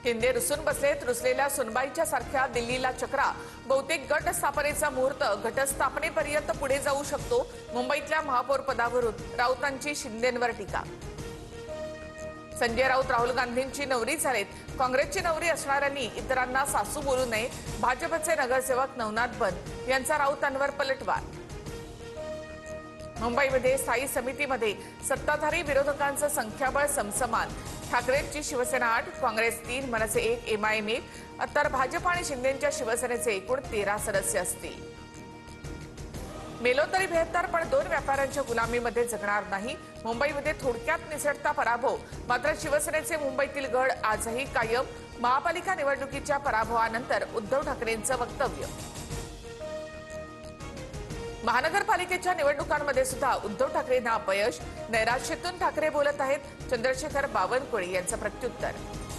शिंदे रुसून बसलेत. रुसलेल्या सुनबाईच्या सारख्या दिल्लीला चक्रा. बहुतेक गट स्थापनेचा मुहूर्त घटस्थापनेपर्यंत पुढे जाऊ शकतो. मुंबईतल्या महापौर पदावरून राऊतांची शिंदेंवर टीका. संजय राऊत राहुल गांधींची नवरी झालेत. काँग्रेसची नवरी असणाऱ्यांनी इतरांना सासू बोलू नये. भाजपचे नगरसेवक नवनाथ बन यांचा राऊतांवर पलटवार. मुंबईमध्ये स्थायी समितीमध्ये सत्ताधारी विरोधकांचं संख्याबळ समसमान. ठाकरेंची शिवसेना 8, काँग्रेस 3, मनसे 1, एमआयएम 1, तर भाजप आणि शिंदेच्या शिवसेनेचे एकूण 13 सदस्य असतील. मेलो तरी बेहत्तर, पण 2 व्यापाऱ्यांच्या गुलामीमध्ये जगणार नाही. मुंबईमध्ये थोडक्यात निसटता पराभव. मात्र शिवसेनेचे मुंबईतील गड आजही कायम. महापालिका निवडणुकीच्या पराभवानंतर उद्धव ठाकरेंचं वक्तव्य. महानगरपालिकेच्या निवडणुकांमध्ये सुद्धा उद्धव ठाकरेंना अपयश. नैराश्यातून ठाकरे बोलत आहेत. चंद्रशेखर बावनकुळे यांचं प्रत्युत्तर.